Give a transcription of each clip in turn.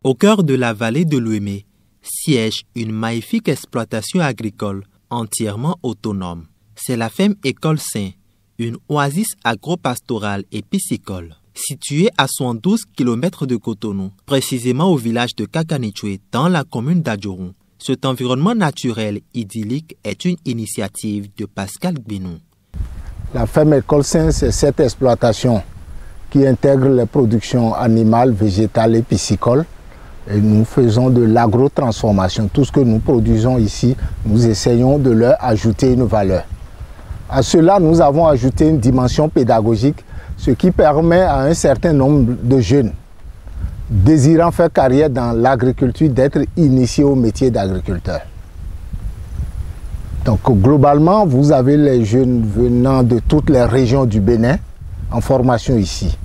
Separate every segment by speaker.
Speaker 1: Au cœur de la vallée de l'Ouémé siège une magnifique exploitation agricole entièrement autonome. C'est la FEM École Saint, une oasis agro-pastorale et piscicole. Située à 72 km de Cotonou, précisément au village de Kakanichoué, dans la commune d'Adjoron, cet environnement naturel idyllique est une initiative de Pascal Gbinou.
Speaker 2: La FEM École Saint, c'est cette exploitation qui intègre les productions animales, végétales et piscicoles. Et nous faisons de l'agro-transformation. Tout ce que nous produisons ici, nous essayons de leur ajouter une valeur. À cela, nous avons ajouté une dimension pédagogique, ce qui permet à un certain nombre de jeunes désirant faire carrière dans l'agriculture d'être initiés au métier d'agriculteur. Donc globalement, vous avez les jeunes venant de toutes les régions du Bénin en formation ici.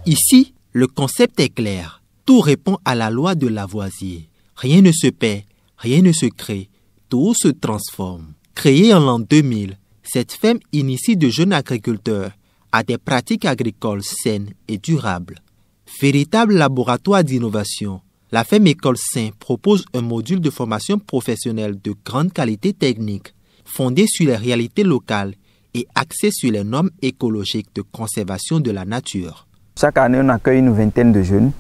Speaker 1: Ici, le concept est clair. Tout répond à la loi de Lavoisier. Rien ne se perd, rien ne se crée, tout se transforme. Créée en l'an 2000, cette FEM initie de jeunes agriculteurs à des pratiques agricoles saines et durables. Véritable laboratoire d'innovation, la FEM École Saint propose un module de formation professionnelle de grande qualité technique, fondé sur les réalités locales et axé sur les normes écologiques de conservation de la nature.
Speaker 3: Chaque année, on accueille une vingtaine de jeunes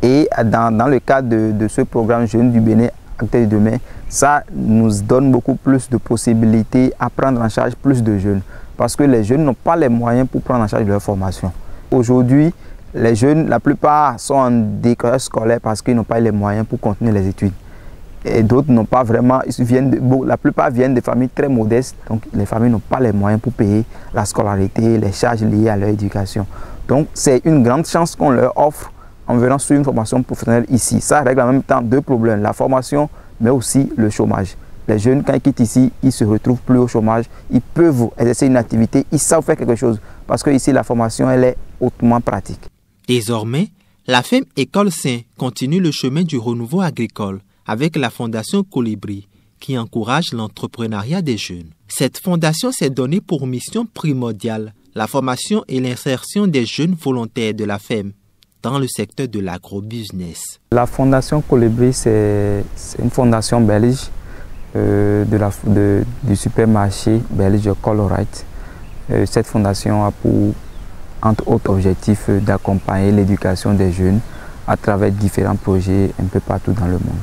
Speaker 3: et dans le cadre de ce programme Jeunes du Bénin, Acteurs de demain, ça nous donne beaucoup plus de possibilités à prendre en charge plus de jeunes parce que les jeunes n'ont pas les moyens pour prendre en charge leur formation. Aujourd'hui, les jeunes, la plupart sont en décrochage scolaire parce qu'ils n'ont pas les moyens pour continuer les études. Et d'autres n'ont pas vraiment, la plupart viennent de familles très modestes, donc les familles n'ont pas les moyens pour payer la scolarité, les charges liées à leur éducation. Donc c'est une grande chance qu'on leur offre en venant sur une formation professionnelle ici. Ça règle en même temps deux problèmes, la formation mais aussi le chômage. Les jeunes, quand ils quittent ici, ils ne se retrouvent plus au chômage, ils peuvent exercer une activité, ils savent faire quelque chose parce que ici la formation elle est hautement pratique.
Speaker 1: Désormais, la FEM École Saint continue le chemin du renouveau agricole avec la Fondation Colibri qui encourage l'entrepreneuriat des jeunes. Cette fondation s'est donnée pour mission primordiale la formation et l'insertion des jeunes volontaires de la FEM dans le secteur de l'agrobusiness.
Speaker 3: La Fondation Colibri, c'est une fondation belge du supermarché belge Colorite. Cette fondation a pour, entre autres objectifs, d'accompagner l'éducation des jeunes à travers différents projets un peu partout dans le monde.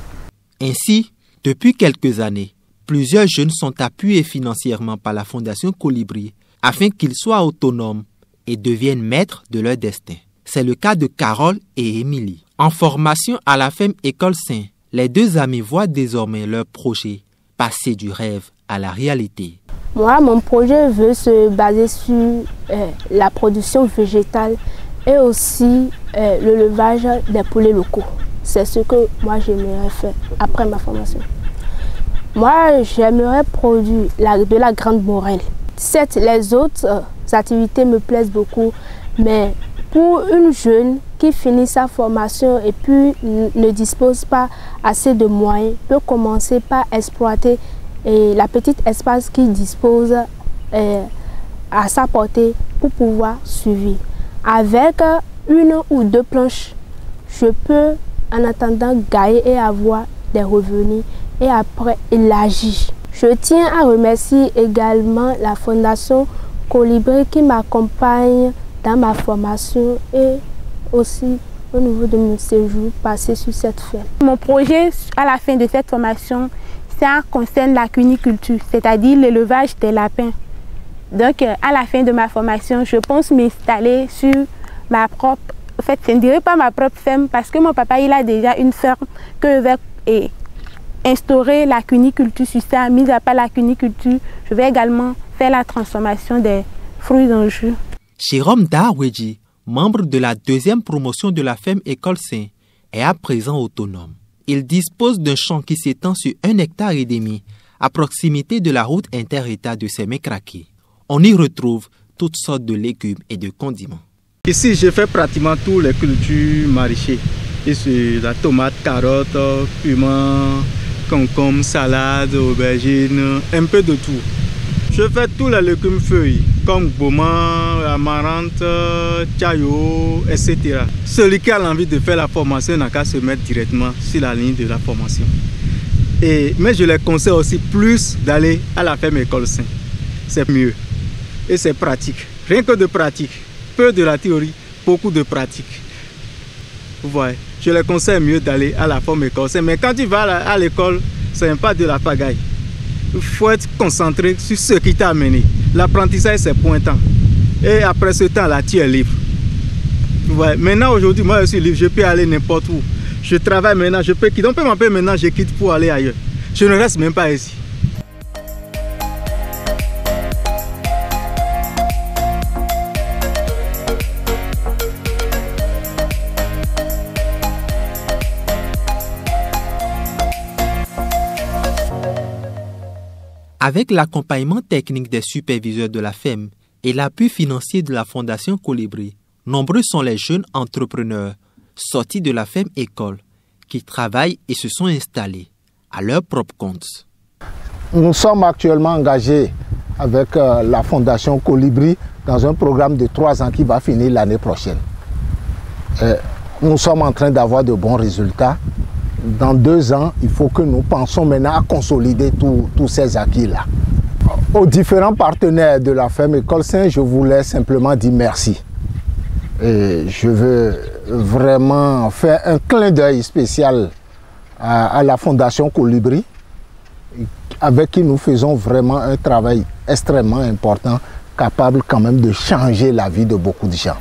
Speaker 1: Ainsi, depuis quelques années, plusieurs jeunes sont appuyés financièrement par la Fondation Colibri afin qu'ils soient autonomes et deviennent maîtres de leur destin. C'est le cas de Carole et Émilie. En formation à la FEM École Saint, les deux amis voient désormais leur projet passer du rêve à la réalité.
Speaker 4: Moi, mon projet veut se baser sur la production végétale et aussi l'élevage des poulets locaux. C'est ce que moi j'aimerais faire après ma formation. Moi, j'aimerais produire de la grande morelle. Certes, les autres activités me plaisent beaucoup, mais pour une jeune qui finit sa formation et puis ne dispose pas assez de moyens, peut commencer par exploiter la petite espace qu'il dispose à sa portée pour pouvoir suivre. Avec une ou deux planches, je peux en attendant gagner et avoir des revenus et après élargir. Je tiens à remercier également la Fondation Colibri qui m'accompagne dans ma formation et aussi au niveau de mon séjour passé sur cette ferme.
Speaker 5: Mon projet à la fin de cette formation, ça concerne la cuniculture, c'est-à-dire l'élevage des lapins. Donc à la fin de ma formation, je pense m'installer sur ma propre, en fait je ne dirais pas ma propre ferme parce que mon papa il a déjà une ferme que je vais instaurer la cuniculture sur ça. Mis à part la cuniculture, je vais également faire la transformation des fruits en jus.
Speaker 1: Jérôme Darweji, membre de la deuxième promotion de la FEM École Saint, est à présent autonome. Il dispose d'un champ qui s'étend sur 1,5 hectare à proximité de la route inter-État de Sémékraki. On y retrouve toutes sortes de légumes et de condiments.
Speaker 6: Ici, je fais pratiquement toutes les cultures maraîchères. Et sur la tomate, carotte, piment, concombre, salade, aubergine, un peu de tout. Je fais tous les légumes feuilles, comme gourmand, amarante, chayo, etc. Celui qui a l'envie de faire la formation n'a qu'à se mettre directement sur la ligne de la formation. Mais je les conseille aussi plus d'aller à la ferme École Saint. C'est mieux et c'est pratique. Rien que de pratique. Peu de la théorie, beaucoup de pratique. Vous voyez, je les conseille mieux d'aller à la ferme École Saint. Mais quand tu vas à l'école, c'est pas de la pagaille. Il faut être concentré sur ce qui t'a amené. L'apprentissage, c'est pointant. Et après ce temps-là, tu es libre. Ouais. Maintenant, aujourd'hui, moi, je suis libre. Je peux aller n'importe où. Je travaille maintenant. Je peux quitter. On peut m'appeler maintenant, je quitte pour aller ailleurs. Je ne reste même pas ici.
Speaker 1: Avec l'accompagnement technique des superviseurs de la FEM et l'appui financier de la Fondation Colibri, nombreux sont les jeunes entrepreneurs sortis de la FEM École qui travaillent et se sont installés à leur propre compte.
Speaker 2: Nous sommes actuellement engagés avec la Fondation Colibri dans un programme de 3 ans qui va finir l'année prochaine. Nous sommes en train d'avoir de bons résultats. Dans 2 ans, il faut que nous pensions maintenant à consolider tous ces acquis-là. Aux différents partenaires de la ferme École Saint, je voulais simplement dire merci. Et je veux vraiment faire un clin d'œil spécial à la Fondation Colibri, avec qui nous faisons vraiment un travail extrêmement important, capable quand même de changer la vie de beaucoup de gens.